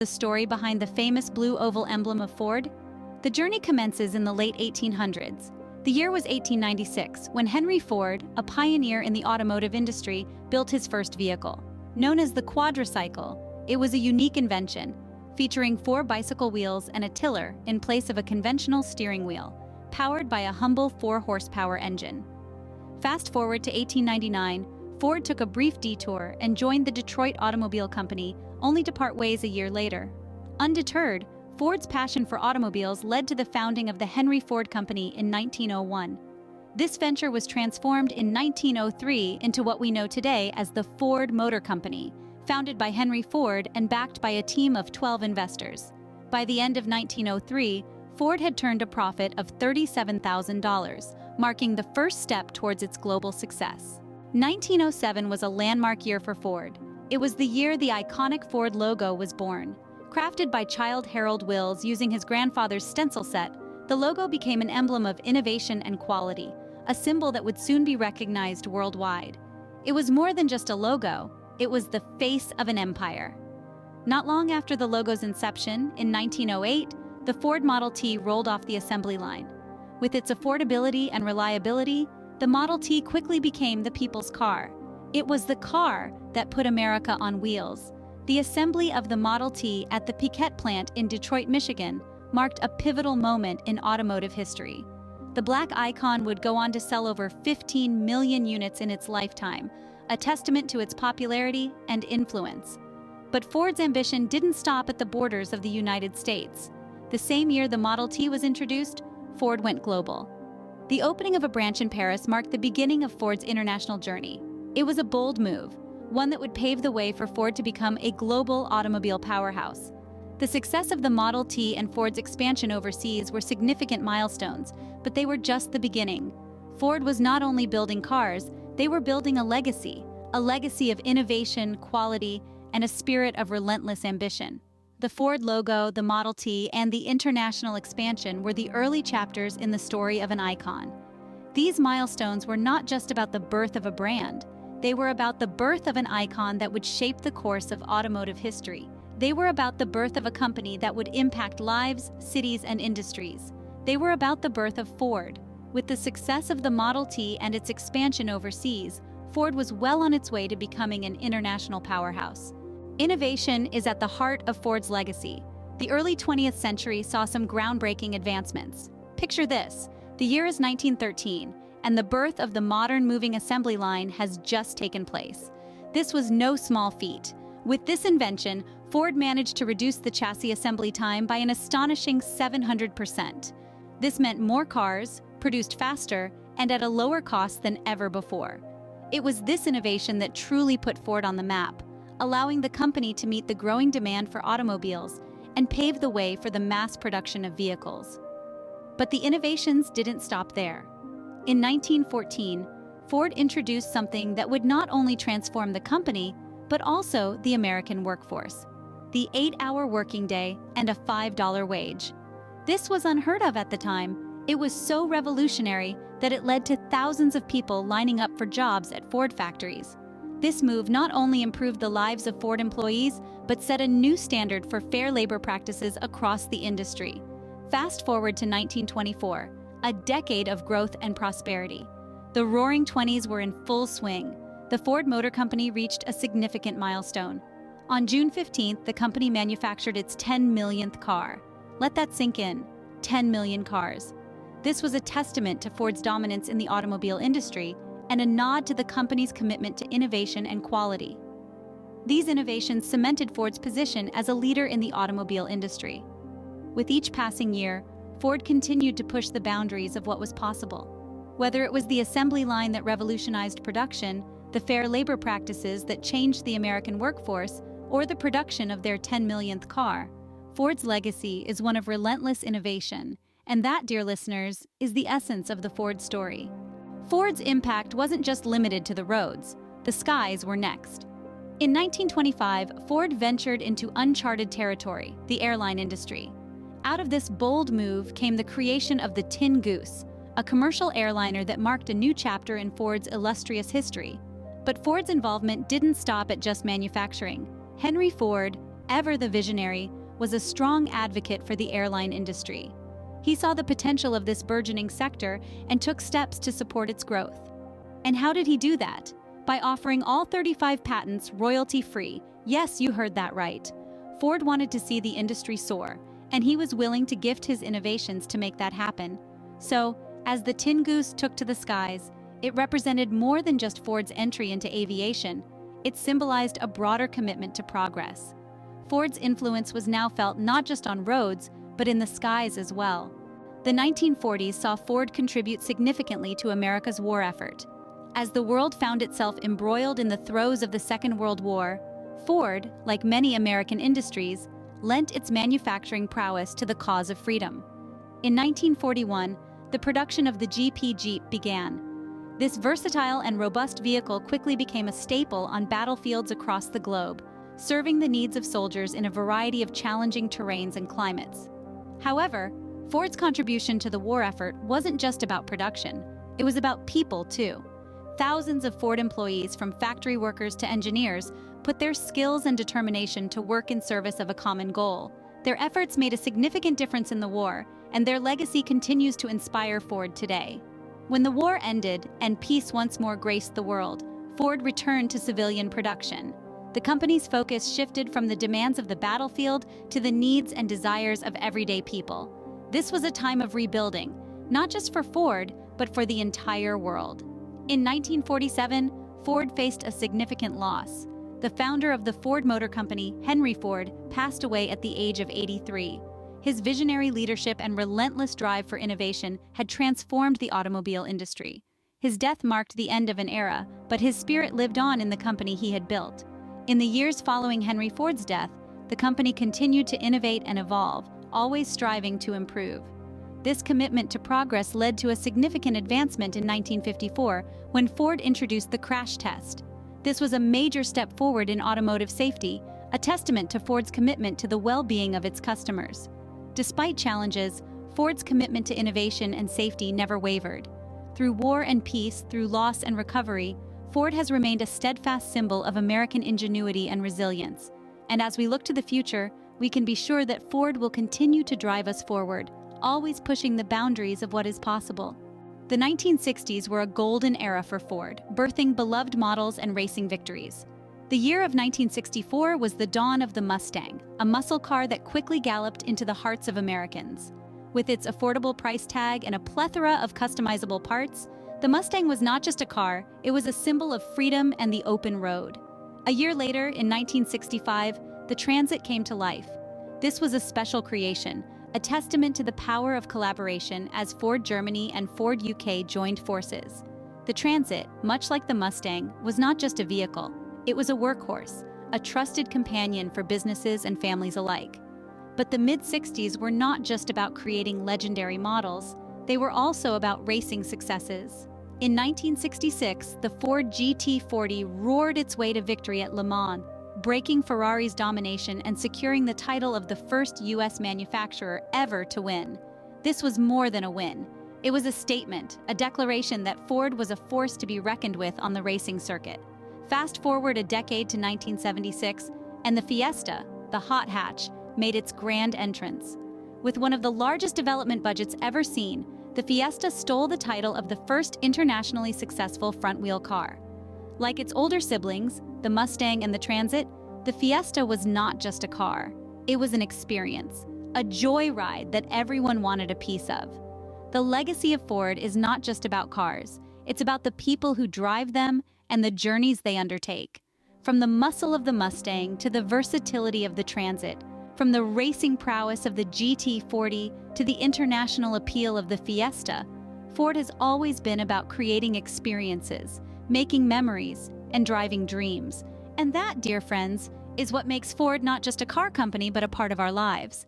the story behind the famous blue oval emblem of Ford? The journey commences in the late 1800s. The year was 1896, when Henry Ford, a pioneer in the automotive industry, built his first vehicle. Known as the quadricycle, it was a unique invention, featuring 4 bicycle wheels and a tiller in place of a conventional steering wheel, powered by a humble 4-horsepower engine. Fast forward to 1899, Ford took a brief detour and joined the Detroit Automobile Company, only to part ways a year later. Undeterred, Ford's passion for automobiles led to the founding of the Henry Ford Company in 1901. This venture was transformed in 1903 into what we know today as the Ford Motor Company, founded by Henry Ford and backed by a team of 12 investors. By the end of 1903, Ford had turned a profit of $37,000, marking the first step towards its global success. 1907 was a landmark year for Ford. It was the year the iconic Ford logo was born. Crafted by child Harold Wills using his grandfather's stencil set, the logo became an emblem of innovation and quality, a symbol that would soon be recognized worldwide. It was more than just a logo, it was the face of an empire. Not long after the logo's inception, in 1908, the Ford Model T rolled off the assembly line. With its affordability and reliability, the Model T quickly became the people's car. It was the car that put America on wheels. The assembly of the Model T at the Piquette plant in Detroit, Michigan, marked a pivotal moment in automotive history. The black icon would go on to sell over 15 million units in its lifetime, a testament to its popularity and influence. But Ford's ambition didn't stop at the borders of the United States. The same year the Model T was introduced, Ford went global. The opening of a branch in Paris marked the beginning of Ford's international journey. It was a bold move, one that would pave the way for Ford to become a global automobile powerhouse. The success of the Model T and Ford's expansion overseas were significant milestones, but they were just the beginning. Ford was not only building cars, they were building a legacy of innovation, quality, and a spirit of relentless ambition. The Ford logo, the Model T, and the international expansion were the early chapters in the story of an icon. These milestones were not just about the birth of a brand. They were about the birth of an icon that would shape the course of automotive history. They were about the birth of a company that would impact lives, cities, and industries. They were about the birth of Ford. With the success of the Model T and its expansion overseas, Ford was well on its way to becoming an international powerhouse. Innovation is at the heart of Ford's legacy. The early 20th century saw some groundbreaking advancements. Picture this: the year is 1913, and the birth of the modern moving assembly line has just taken place. This was no small feat. With this invention, Ford managed to reduce the chassis assembly time by an astonishing 700%. This meant more cars, produced faster, and at a lower cost than ever before. It was this innovation that truly put Ford on the map, allowing the company to meet the growing demand for automobiles and pave the way for the mass production of vehicles. But the innovations didn't stop there. In 1914, Ford introduced something that would not only transform the company, but also the American workforce: the 8-hour working day and a $5 wage. This was unheard of at the time. It was so revolutionary that it led to thousands of people lining up for jobs at Ford factories. This move not only improved the lives of Ford employees, but set a new standard for fair labor practices across the industry. Fast forward to 1924, a decade of growth and prosperity. The Roaring '20s were in full swing. The Ford Motor Company reached a significant milestone. On June 15th, the company manufactured its 10 millionth car. Let that sink in: 10 million cars. This was a testament to Ford's dominance in the automobile industry and a nod to the company's commitment to innovation and quality. These innovations cemented Ford's position as a leader in the automobile industry. With each passing year, Ford continued to push the boundaries of what was possible. Whether it was the assembly line that revolutionized production, the fair labor practices that changed the American workforce, or the production of their 10 millionth car, Ford's legacy is one of relentless innovation. And that, dear listeners, is the essence of the Ford story. Ford's impact wasn't just limited to the roads. The skies were next. In 1925, Ford ventured into uncharted territory, the airline industry. Out of this bold move came the creation of the Tin Goose, a commercial airliner that marked a new chapter in Ford's illustrious history. But Ford's involvement didn't stop at just manufacturing. Henry Ford, ever the visionary, was a strong advocate for the airline industry. He saw the potential of this burgeoning sector and took steps to support its growth. And how did he do that? By offering all 35 patents royalty-free. Yes, you heard that right. Ford wanted to see the industry soar, and he was willing to gift his innovations to make that happen. So, as the Tin Goose took to the skies, it represented more than just Ford's entry into aviation. It symbolized a broader commitment to progress. Ford's influence was now felt not just on roads, but in the skies as well. The 1940s saw Ford contribute significantly to America's war effort. As the world found itself embroiled in the throes of the Second World War, Ford, like many American industries, lent its manufacturing prowess to the cause of freedom. In 1941, the production of the GP Jeep began. This versatile and robust vehicle quickly became a staple on battlefields across the globe, serving the needs of soldiers in a variety of challenging terrains and climates. However, Ford's contribution to the war effort wasn't just about production. It was about people, too. Thousands of Ford employees, from factory workers to engineers, put their skills and determination to work in service of a common goal. Their efforts made a significant difference in the war, and their legacy continues to inspire Ford today. When the war ended and peace once more graced the world, Ford returned to civilian production. The company's focus shifted from the demands of the battlefield to the needs and desires of everyday people. This was a time of rebuilding, not just for Ford, but for the entire world. In 1947, Ford faced a significant loss. The founder of the Ford Motor Company, Henry Ford, passed away at the age of 83. His visionary leadership and relentless drive for innovation had transformed the automobile industry. His death marked the end of an era, but his spirit lived on in the company he had built. In the years following Henry Ford's death, the company continued to innovate and evolve, always striving to improve. This commitment to progress led to a significant advancement in 1954 when Ford introduced the crash test. This was a major step forward in automotive safety, a testament to Ford's commitment to the well-being of its customers. Despite challenges, Ford's commitment to innovation and safety never wavered. Through war and peace, through loss and recovery, Ford has remained a steadfast symbol of American ingenuity and resilience. And as we look to the future, we can be sure that Ford will continue to drive us forward, always pushing the boundaries of what is possible. The 1960s were a golden era for Ford, birthing beloved models and racing victories. The year of 1964 was the dawn of the Mustang, a muscle car that quickly galloped into the hearts of Americans. With its affordable price tag and a plethora of customizable parts, the Mustang was not just a car, it was a symbol of freedom and the open road. A year later, in 1965, the Transit came to life. This was a special creation, a testament to the power of collaboration as Ford Germany and Ford UK joined forces. The Transit, much like the Mustang, was not just a vehicle. It was a workhorse, a trusted companion for businesses and families alike. But the mid-60s were not just about creating legendary models, they were also about racing successes. In 1966, the Ford GT40 roared its way to victory at Le Mans, breaking Ferrari's domination and securing the title of the first U.S. manufacturer ever to win. This was more than a win. It was a statement, a declaration that Ford was a force to be reckoned with on the racing circuit. Fast forward a decade to 1976, and the Fiesta, the hot hatch, made its grand entrance. With one of the largest development budgets ever seen, the Fiesta stole the title of the first internationally successful front-wheel car. Like its older siblings, the Mustang and the Transit, the Fiesta was not just a car. It was an experience, a joyride that everyone wanted a piece of. The legacy of Ford is not just about cars. It's about the people who drive them and the journeys they undertake. From the muscle of the Mustang to the versatility of the Transit, from the racing prowess of the GT40 to the international appeal of the Fiesta, Ford has always been about creating experiences, making memories, and driving dreams. And that, dear friends, is what makes Ford not just a car company but a part of our lives.